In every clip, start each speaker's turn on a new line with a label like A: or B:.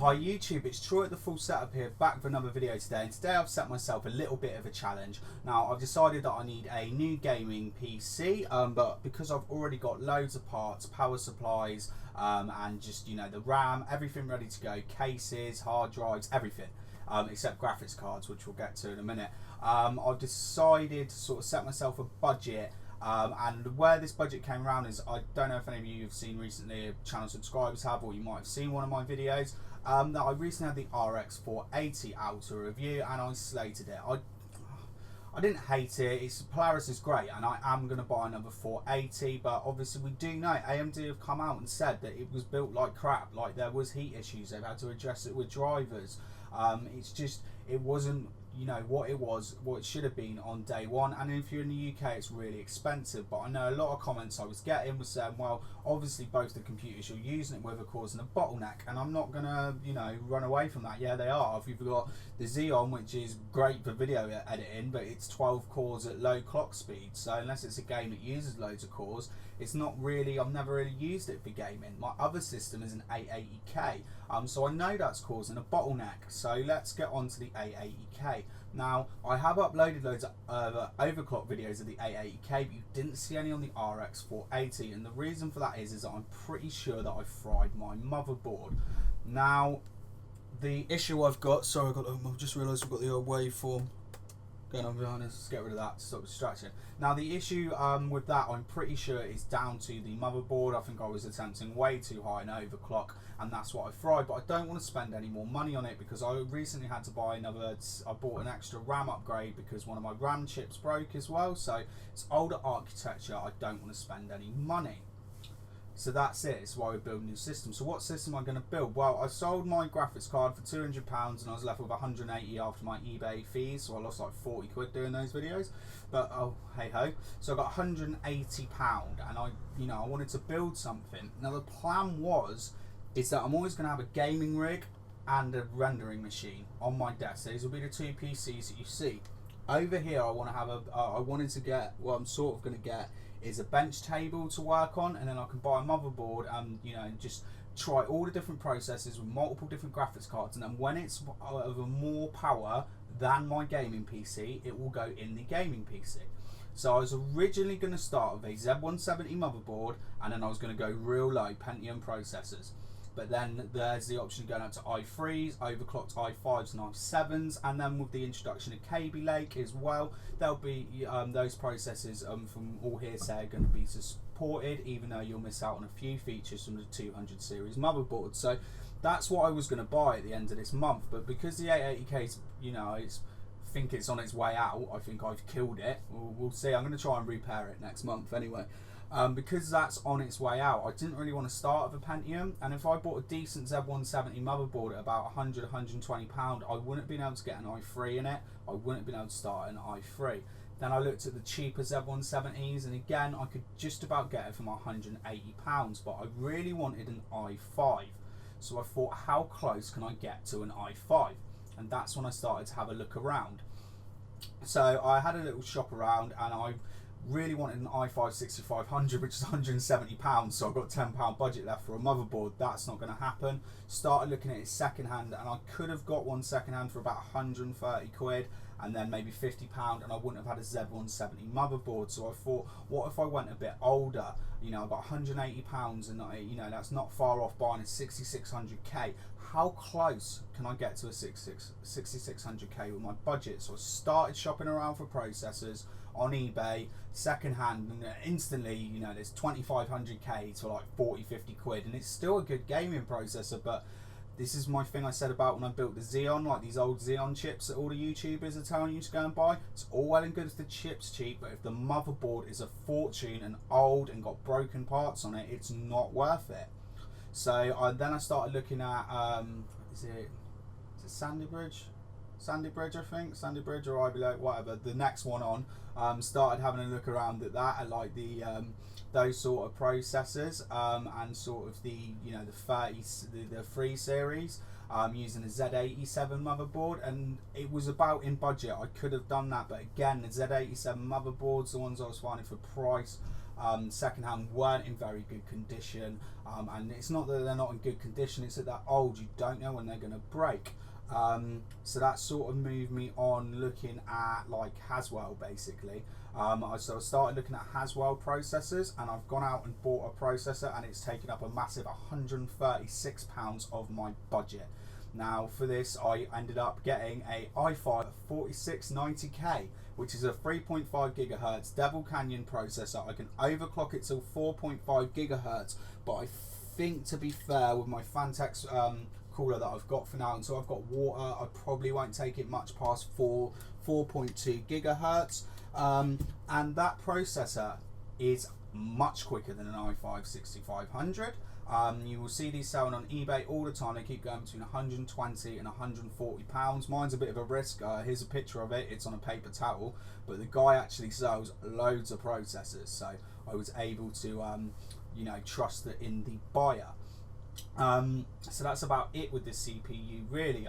A: Hi YouTube, it's Troy at the Full Setup here, back with another video today, and today I've set myself a little bit of a challenge. Now I've decided that I need a new gaming PC, but because I've already got loads of parts, power supplies, and just, you know, the RAM, everything ready to go, cases, hard drives, everything, except graphics cards, which we'll get to in a minute. I've decided to sort of set myself a budget. And where this budget came around is, I don't know if any of you have seen recently, channel subscribers have, or you might have seen one of my videos, that I recently had the RX 480 out to review, and I slated it. I didn't hate it. Polaris is great, and I am going to buy another 480, but obviously we do know AMD have come out and said that it was built like crap, like there was heat issues, they've had to address it with drivers. It's just, it wasn't, you know, what it should have been on day one. And if you're in the UK, it's really expensive. But I know a lot of comments I was getting was saying, well, obviously both the computers you're using it with are causing a bottleneck, and I'm not gonna, you know, run away from that. Yeah, they are. If you've got the Xeon, which is great for video editing, but it's 12 cores at low clock speed, so unless it's a game that uses loads of cores, it's not really, I've never really used it for gaming. My other system is an 880K, so I know that's causing a bottleneck. So let's get on to the 880K. Now, I have uploaded loads of overclock videos of the 880K, but you didn't see any on the RX 480, and the reason for that is that I'm pretty sure that I fried my motherboard. Now, the issue I've got, sorry, I've just realised I've got the old waveform going on behind us. Let's get rid of that to stop distraction. Now, the issue with that, I'm pretty sure is down to the motherboard. I think I was attempting way too high an overclock, and that's what I fried. But I don't want to spend any more money on it, because I recently had to buy another, I bought an extra RAM upgrade because one of my RAM chips broke as well. So it's older architecture, I don't want to spend any money. So that's it, it's why we're building a new system. So what system am I going to build? Well, I sold my graphics card for £200 and I was left with 180 after my eBay fees, so I lost like 40 quid doing those videos. But oh, hey ho. So I got £180, and I wanted to build something. Now the plan is that I'm always going to have a gaming rig and a rendering machine on my desk. These will be the two PCs that you see. Over here I want to have I'm sort of going to get is a bench table to work on, and then I can buy a motherboard and, you know, just try all the different processors with multiple different graphics cards, and then when it's of a more power than my gaming PC, it will go in the gaming PC. So I was originally going to start with a Z170 motherboard, and then I was going to go real low Pentium processors. But then there's the option of going up to i3s, overclocked i5s and i7s, and then with the introduction of Kaby Lake as well, there'll be those processors from all hearsay are going to be supported, even though you'll miss out on a few features from the 200 series motherboard. So that's what I was going to buy at the end of this month, but because the 880K, you know, I think it's on its way out, I think I've killed it. We'll see. I'm going to try and repair it next month anyway. Because that's on its way out, I didn't really want to start with a Pentium, and if I bought a decent Z170 motherboard at about £100, £120, I wouldn't have been able to get an i3 in it. I wouldn't have been able to start an i3. Then I looked at the cheaper Z170s, and again I could just about get it for my £180, but I really wanted an i5. So I thought, how close can I get to an i5? And that's when I started to have a look around. So I had a little shop around, and I really wanted an i5 6500, which is £170, so I've got £10 budget left for a motherboard. That's not going to happen. Started looking at it second hand, and I could have got one second hand for about 130 quid, and then maybe £50, and I wouldn't have had a Z170 motherboard. So I thought, what if I went a bit older? You know, I've got £180, and you know, that's not far off buying a 6600K. How close can I get to a 6600K with my budget? So I started shopping around for processors on eBay second hand, and instantly, you know, there's 2500K to like 40-50 quid, and it's still a good gaming processor. But this is my thing I said about when I built the Xeon, like these old Xeon chips that all the YouTubers are telling you to go and buy. It's all well and good if the chip's cheap, but if the motherboard is a fortune and old and got broken parts on it, it's not worth it. So then I started looking at is it Sandy Bridge, I think, Sandy Bridge or Ivy Lake, whatever, the next one on. Started having a look around at that, at like the those sort of processors, and sort of the, you know, the 3 series, using a Z87 motherboard, and it was about in budget. I could have done that, but again, the Z87 motherboards, the ones I was finding for price secondhand, weren't in very good condition, and it's not that they're not in good condition, it's that they're old. You don't know when they're going to break. So that sort of moved me on looking at like Haswell basically. So I started looking at Haswell processors, and I've gone out and bought a processor, and it's taken up a massive £136 of my budget. Now for this I ended up getting a i5 4690K, which is a 3.5 gigahertz Devil Canyon processor. I can overclock it till 4.5 gigahertz, but I think, to be fair, with my Fantex cooler that I've got for now, and so I've got water, I probably won't take it much past 4.2 gigahertz. And that processor is much quicker than an i5 6500. You will see these selling on eBay all the time. They keep going between 120 and 140 pounds. Mine's a bit of a risk. Here's a picture of it. It's on a paper towel, but the guy actually sells loads of processors, so I was able to you know, trust that in the buyer. So that's about it with the CPU really.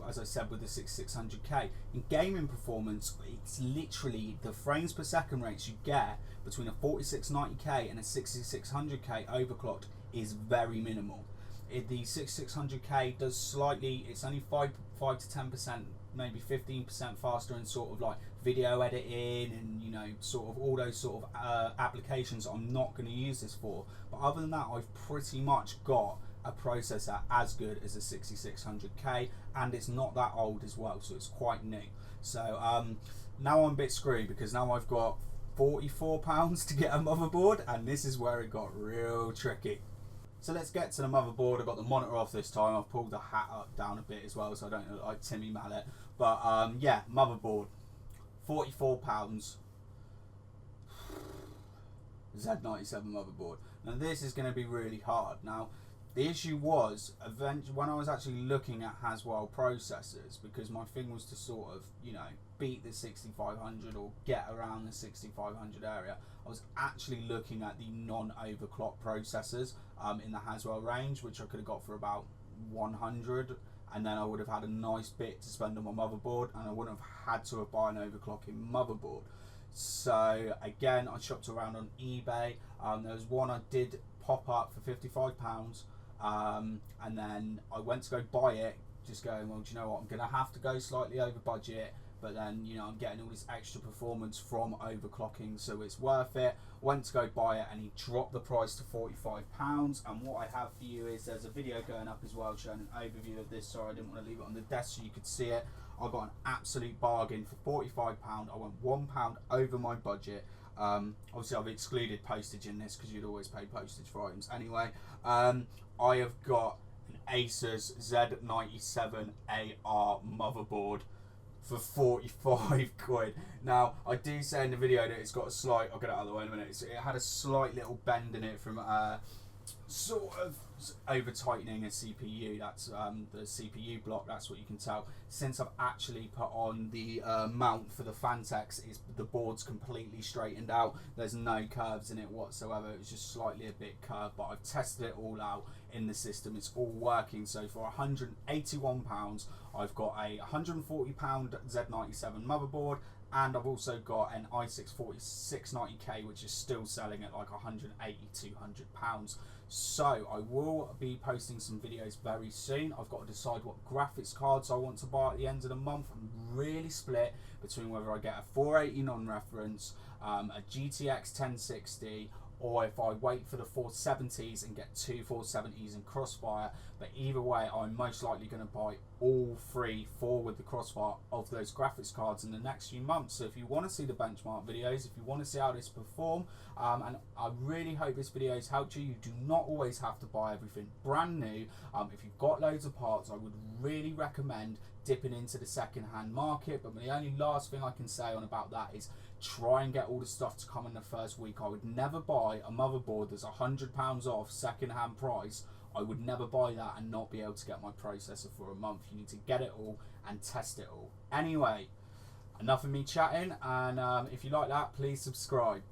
A: As I said, with the 6600K, in gaming performance, it's literally the frames per second rates you get between a 4690K and a 6600K overclocked is very minimal. The 6600K does slightly, it's only 5 to 10%, maybe 15% faster in sort of like video editing and, you know, sort of all those sort of applications I'm not going to use this for. But other than that, I've pretty much got a processor as good as a 6600K, and it's not that old as well, so it's quite new. So now I'm a bit screwed, because now I've got £44 to get a motherboard, and this is where it got real tricky. So let's get to the motherboard. I've got the monitor off this time. I've pulled the hat up down a bit as well, so I don't look like Timmy Mallet. But yeah, motherboard, £44. Z97 motherboard. Now this is going to be really hard. Now the issue was, eventually, when I was actually looking at Haswell processors, because my thing was to sort of, you know, beat the 6500 or get around the 6500 area, I was actually looking at the non-overclock processors in the Haswell range, which I could have got for about 100, and then I would have had a nice bit to spend on my motherboard, and I wouldn't have had to buy an overclocking motherboard. So again, I shopped around on eBay. There was one I did pop up for £55. And then I went to go buy it, just going, well, do you know what, I'm going to have to go slightly over budget, but then, you know, I'm getting all this extra performance from overclocking, so it's worth it. Went to go buy it, and he dropped the price to £45. And what I have for you is, there's a video going up as well showing an overview of this. Sorry, I didn't want to leave it on the desk so you could see it. I got an absolute bargain for £45. I went £1 over my budget. Obviously I've excluded postage in this, because you'd always pay postage for items anyway. I have got an Asus Z97 AR motherboard for 45 quid. Now I do say in the video that it's got a slight, I'll get it out of the way in a minute, it had a slight little bend in it from sort of over tightening a CPU. That's the CPU block, that's what you can tell. Since I've actually put on the mount for the Fantex, the board's completely straightened out. There's no curves in it whatsoever. It was just slightly a bit curved, but I've tested it all out in the system. It's all working. So for £181, I've got a £140 Z97 motherboard, and I've also got an i6 4690K, which is still selling at like £180, £200. So I will be posting some videos very soon. I've got to decide what graphics cards I want to buy at the end of the month. I'm really split between whether I get a 480 non-reference, a GTX 1060, or if I wait for the 470s and get two 470s in Crossfire. But either way, I'm most likely going to buy all four with the Crossfire of those graphics cards in the next few months. So if you want to see the benchmark videos, if you want to see how this perform, and I really hope this video has helped you. You do not always have to buy everything brand new. If you've got loads of parts, I would really recommend dipping into the second-hand market. But the only last thing I can say on about that is, try and get all the stuff to come in the first week. I would never buy a motherboard that's £100 off second-hand price. I would never buy that and not be able to get my processor for a month. You need to get it all and test it all. Anyway, enough of me chatting, and if you like that, please subscribe.